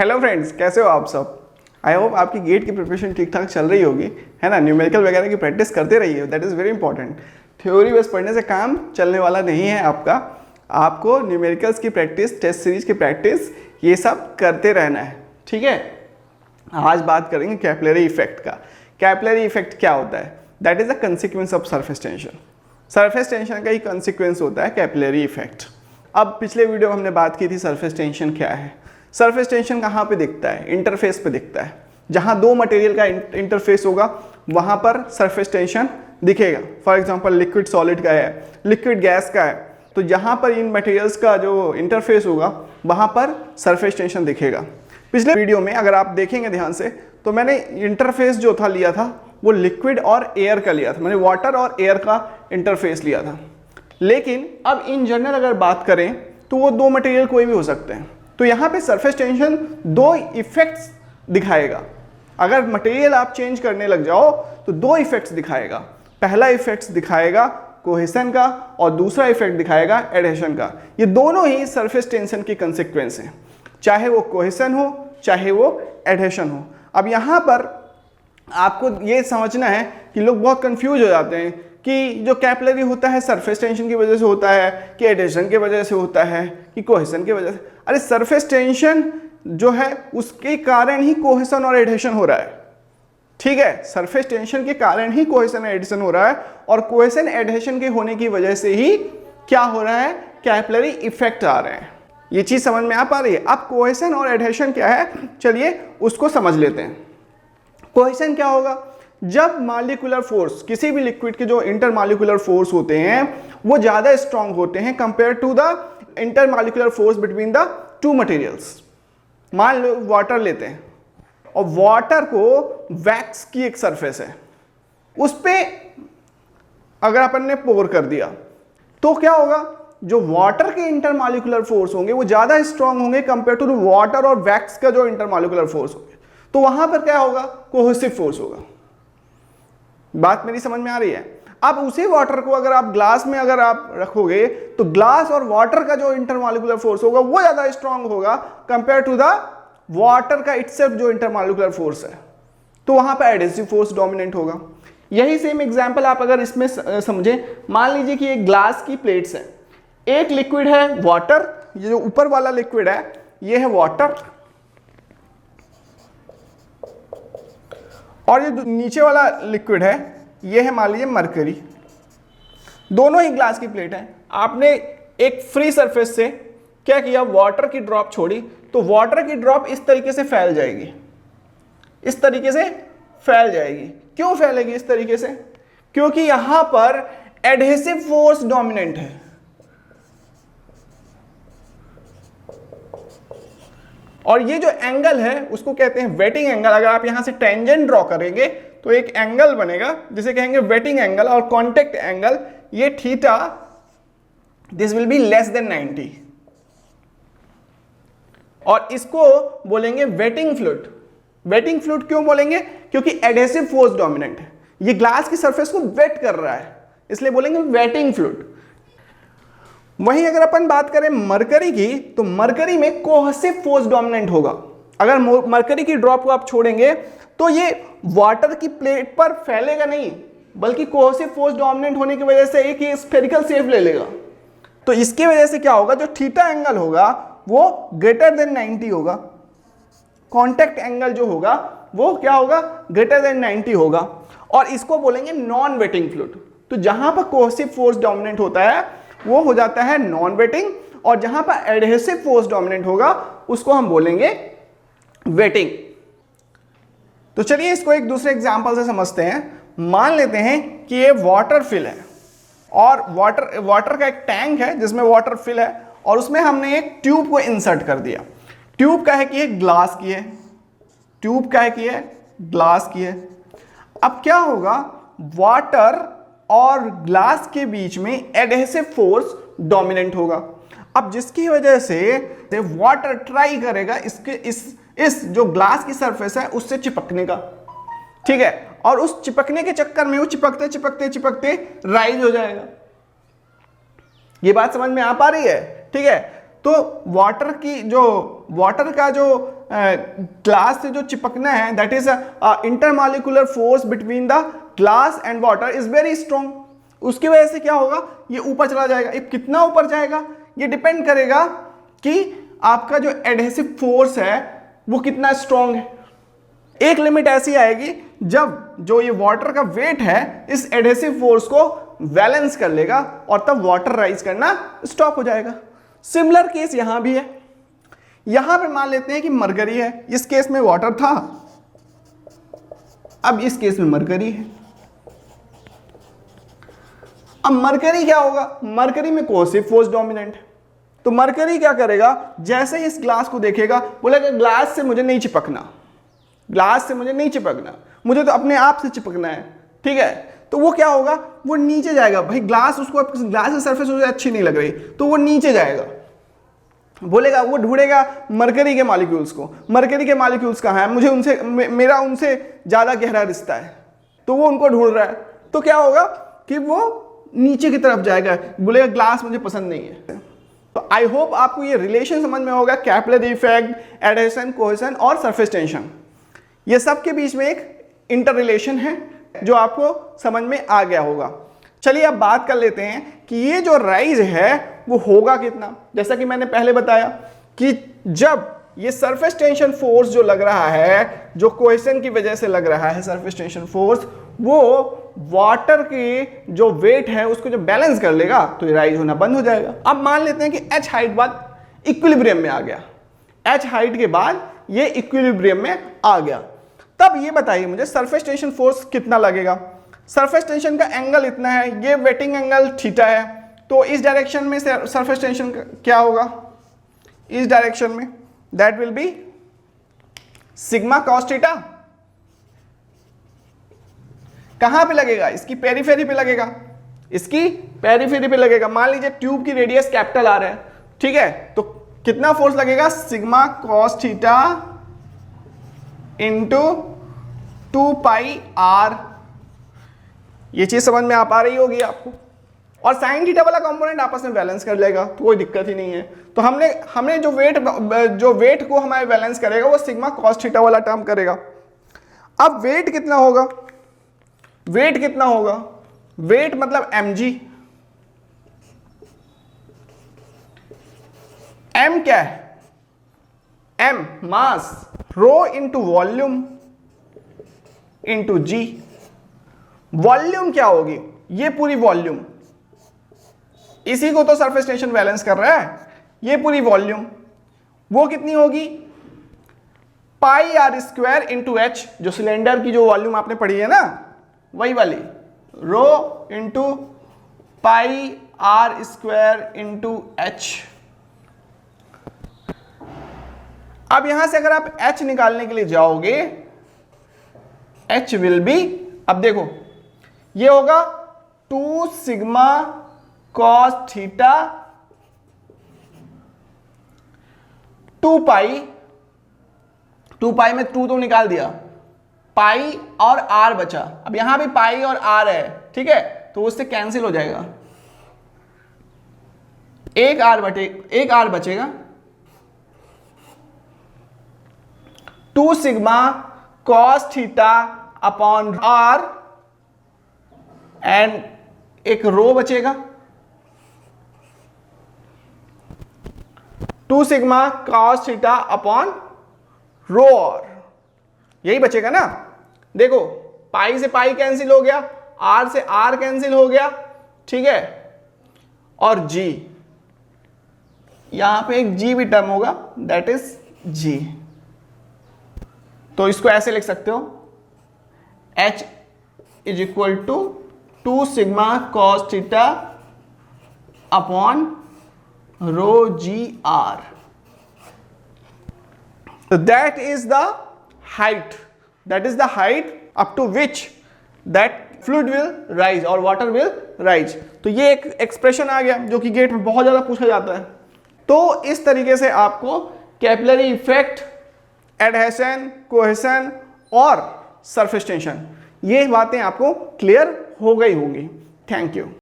Hello friends, कैसे हो आप सब। आई होप आपकी गेट की प्रिपरेशन ठीक ठाक चल रही होगी, है ना। न्यूमेरिकल वगैरह की प्रैक्टिस करते रहिए, that is very important. Theory बस पढ़ने से काम चलने वाला नहीं है आपका। आपको न्यूमेरिकल्स की प्रैक्टिस, टेस्ट सीरीज की प्रैक्टिस, ये सब करते रहना है, ठीक है। आज बात करेंगे कैपिलरी इफेक्ट का। कैपिलरी इफेक्ट क्या होता है? That is a consequence of surface tension. Surface tension का ही कंसिक्वेंस होता है कैपिलरी इफेक्ट। अब पिछले वीडियो में हमने बात की थी सरफेस टेंशन क्या है। सरफेस टेंशन कहाँ पे दिखता है? इंटरफेस पे दिखता है। जहाँ दो मटेरियल का इंटरफेस होगा वहाँ पर सरफेस टेंशन दिखेगा। फॉर एग्जांपल लिक्विड सॉलिड का है, लिक्विड गैस का है, तो जहाँ पर इन मटेरियल्स का जो इंटरफेस होगा वहाँ पर सरफेस टेंशन दिखेगा। पिछले वीडियो में अगर आप देखेंगे ध्यान से तो मैंने इंटरफेस जो था लिया था वो लिक्विड और एयर का लिया था, मैंने वाटर और एयर का इंटरफेस लिया था। लेकिन अब इन जनरल अगर बात करें तो वो दो मटेरियल कोई भी हो सकते हैं। तो यहाँ पे सरफेस टेंशन दो इफेक्ट्स दिखाएगा। अगर मटेरियल आप चेंज करने लग जाओ तो दो इफेक्ट्स दिखाएगा। पहला इफेक्ट्स दिखाएगा कोहेशन का और दूसरा इफेक्ट दिखाएगा एडहेशन का। ये दोनों ही सरफेस टेंशन की कंसिक्वेंस हैं, चाहे वो कोहेशन हो चाहे वो एडहेशन हो। अब यहाँ पर आपको ये समझना है कि लोग बहुत कंफ्यूज हो जाते हैं कि जो कैपिलरी होता है सरफेस टेंशन की वजह से होता है कि एडहेशन की वजह से होता है कि कोहेशन की वजह से। अरे सरफेस टेंशन जो है उसके कारण ही कोहेशन और एडहेशन हो रहा है, ठीक है। सरफेस टेंशन के कारण ही कोहेशन एडहेशन हो रहा है और कोहेशन एडहेशन के होने की वजह से ही क्या हो रहा है? कैपिलरी इफेक्ट आ रहे हैं। ये चीज समझ में आ पा रही है? अब कोहेशन और एडहेशन क्या है, चलिए उसको समझ लेते हैं। कोहेशन क्या होगा? जब मॉलिक्यूलर फोर्स, किसी भी लिक्विड के जो इंटरमॉलिक्यूलर फोर्स होते हैं वो ज्यादा स्ट्रांग होते हैं compare to the intermolecular force between the two materials. मान लो वाटर लेते हैं और वाटर को वैक्स की एक सरफेस है, उस पे अगर अपन ने पोर कर दिया तो क्या होगा? जो वाटर के इंटरमॉलिक्यूलर फोर्स होंगे वो ज्यादा स्ट्रांग होंगे कंपेयर टू वाटर और वैक्स का जो इंटरमॉलिक्यूलर फोर्स होंगे। तो वहां पर क्या होगा? कोहेसिव फोर्स होगा। बात मेरी समझ में आ रही है? अब उसी वाटर को अगर आप ग्लास में अगर आप रखोगे तो ग्लास और वाटर का जो इंटरमॉलिक्यूलर फोर्स होगा वो ज्यादा स्ट्रांग होगा कंपेयर टू द वाटर का इटसेल्फ जो इंटरमॉलिक्यूलर फोर्स है। तो वहां पर एडहेसिव फोर्स डोमिनेंट होगा। यही सेम एग्जांपल आप अगर इसमें समझें, मान लीजिए कि एक ग्लास की प्लेट्स है, एक लिक्विड है वाटर, ये जो ऊपर वाला लिक्विड है ये है वाटर, और ये नीचे वाला लिक्विड है ये है मान लीजिए मरकरी। दोनों ही ग्लास की प्लेट है। आपने एक फ्री सरफेस से क्या किया? वाटर की ड्रॉप छोड़ी तो वाटर की ड्रॉप इस तरीके से फैल जाएगी, इस तरीके से फैल जाएगी। क्यों फैलेगी इस तरीके से? क्योंकि यहां पर एडहेसिव फोर्स डोमिनेंट है। और ये जो एंगल है उसको कहते हैं वेटिंग एंगल। अगर आप यहां से टेंजेंट ड्रॉ करेंगे तो एक एंगल बनेगा जिसे कहेंगे वेटिंग एंगल और कांटेक्ट एंगल। ये theta, this will be less than 90, और इसको बोलेंगे वेटिंग फ्लूइड। वेटिंग फ्लूइड क्यों बोलेंगे? क्योंकि एडहेसिव फोर्स डोमिनेंट है, ये ग्लास की सरफेस को वेट कर रहा है, इसलिए बोलेंगे वेटिंग फ्लूइड। वहीं अगर अपन बात करें मरकरी की तो मरकरी में कोहेसिव फोर्स डोमिनेंट होगा। अगर मरकरी की ड्रॉप को आप छोड़ेंगे तो ये वाटर की प्लेट पर फैलेगा नहीं, बल्कि कोहेसिव फोर्स डोमिनेंट होने की वजह से एक स्फेरिकल शेप ले लेगा। तो इसकी वजह से क्या होगा? जो थीटा एंगल होगा वो ग्रेटर देन 90 होगा, कांटेक्ट एंगल जो होगा वो क्या होगा? ग्रेटर देन 90 होगा, और इसको बोलेंगे नॉन वेटिंग फ्लूइड। तो जहां पर कोहेसिव फोर्स डोमिनेंट होता है वो हो जाता है नॉन वेटिंग, और जहां पर एडहेसिव फोर्स डोमिनेंट होगा उसको हम बोलेंगे वेटिंग। तो चलिए इसको एक दूसरे एग्जांपल से समझते हैं। मान लेते हैं कि ये वाटर फिल है और वाटर का एक टैंक है जिसमें वाटर फिल है, और उसमें हमने एक ट्यूब को इंसर्ट कर दिया। ट्यूब का है कि ये ग्लास की है, ट्यूब का है कि ये ग्लास की है। अब क्या होगा? वाटर और ग्लास के बीच में एडहेसिव फोर्स डोमिनेंट होगा। अब जिसकी वजह से वाटर ट्राई करेगा इसके इस जो ग्लास की सरफेस है उससे चिपकने का, ठीक है, और उस चिपकने के चक्कर में वो चिपकते चिपकते चिपकते राइज हो जाएगा। ये बात समझ में आ पा रही है? ठीक है। तो वाटर का जो ग्लास से जो चिपकना है, that is intermolecular force between the glass and water is very strong. उसकी वजह से क्या होगा, ये ऊपर चला जाएगा। ये कितना ऊपर जाएगा ये डिपेंड करेगा कि आपका जो एडहेसिव फोर्स है वो कितना स्ट्रॉन्ग है। एक लिमिट ऐसी आएगी जब जो ये वाटर का वेट है इस एडहेसिव फोर्स को बैलेंस कर लेगा और तब वाटर राइज करना स्टॉप हो जाएगा। सिमिलर केस यहां भी है। यहां पे मान लेते हैं कि मरकरी है, इस केस में वाटर था, अब इस केस में मरकरी है। अब मरकरी क्या होगा, मरकरी में कोहेसिव फोर्स डोमिनेंट है, तो मरकरी क्या करेगा, जैसे ही इस ग्लास को देखेगा बोलेगा ग्लास से मुझे नहीं चिपकना, ग्लास से मुझे नहीं चिपकना, मुझे तो अपने आप से चिपकना है, ठीक है। तो वो क्या होगा, वो नीचे जाएगा। भाई ग्लास उसको, ग्लास की सरफेस मुझे अच्छी नहीं लग रही, तो वो नीचे जाएगा, बोलेगा, वो ढूंढेगा मरकरी के मॉलिक्यूल्स को। मरकरी के मॉलिक्यूल्स कहाँ है, मुझे उनसे, मेरा उनसे ज़्यादा गहरा रिश्ता है, तो वो उनको ढूंढ रहा है। तो क्या होगा कि वो नीचे की तरफ जाएगा, बोलेगा ग्लास मुझे पसंद नहीं है। तो आई होप आपको ये रिलेशन समझ में होगा, कैपिलरी इफेक्ट, एडहेशन, कोहेशन और सरफेस टेंशन, ये सब के बीच में एक इंटर रिलेशन है जो आपको समझ में आ गया होगा। चलिए अब बात कर लेते हैं कि ये जो राइज है वो होगा कितना। जैसा कि मैंने पहले बताया कि जब ये सरफेस टेंशन फोर्स जो लग रहा है, जो कोहेशन की वजह से लग रहा है सरफेस टेंशन फोर्स, वो वाटर की जो वेट है उसको जब बैलेंस कर लेगा तो ये राइज होना बंद हो जाएगा। अब मान लेते हैं कि एच हाइट बाद इक्विलिब्रियम में आ गया, एच हाइट के बाद ये इक्विलिब्रियम में आ गया, तब ये बताइए मुझे सरफेस टेंशन फोर्स कितना लगेगा। सरफेस टेंशन का एंगल इतना है, ये वेटिंग एंगल थीटा है, तो इस डायरेक्शन में सरफेस टेंशन क्या होगा, इस डायरेक्शन में that will be sigma cos theta. कहां पे लगेगा, इसकी पेरिफेरी पे लगेगा, इसकी पेरिफेरी पे लगेगा। मान लीजिए ट्यूब की रेडियस कैपिटल आर है, ठीक है, तो कितना फोर्स लगेगा, sigma cos theta into 2 pi r. ये चीज समझ में आ पा रही होगी आपको। और साइन थीटा वाला कंपोनेंट आपस में बैलेंस कर लेगा, तो कोई दिक्कत ही नहीं है। तो हमने जो वेट को हमारे बैलेंस करेगा वो सिग्मा कॉस थीटा वाला टर्म करेगा। अब वेट कितना होगा, वेट कितना होगा, वेट मतलब mg। m क्या है, m mass, rho into volume into g। Volume क्या होगी, ये पूरी वॉल्यूम, इसी को तो सरफेस टेंशन बैलेंस कर रहा है, ये पूरी वॉल्यूम, वो कितनी होगी, pi r square into h. जो सिलेंडर की जो वॉल्यूम आपने पढ़ी है ना, वही वाली, rho into pi r square into h. अब यहां से अगर आप h निकालने के लिए जाओगे, h विल बी, अब देखो ये होगा 2 सिग्मा कॉस थीटा 2 पाई, 2 पाई में 2 तो निकाल दिया, पाई और आर बचा। अब यहां भी पाई और आर है, ठीक है, तो उससे कैंसिल हो जाएगा, एक आर बचेगा। 2 sigma cos theta upon r and एक रो बचेगा, 2 sigma cos theta upon rho, और यही बचेगा ना। देखो पाई से पाई कैंसिल हो गया, आर से आर कैंसिल हो गया, ठीक है, और जी, यहां पे एक जी भी टर्म होगा, दैट इज जी। तो इसको ऐसे लिख सकते हो, H is equal to 2 sigma cos theta upon rho g r. So that is the height, that is the height up to which that fluid will rise or water will rise। तो ये एक expression आ गया जो कि gate में बहुत ज़्यादा पूछा जाता है। तो इस तरीके से आपको कैपिलरी इफेक्ट, एडहेशन, कोहेशन और सरफेस टेंशन, ये बातें आपको क्लियर हो गई होंगी। Thank you.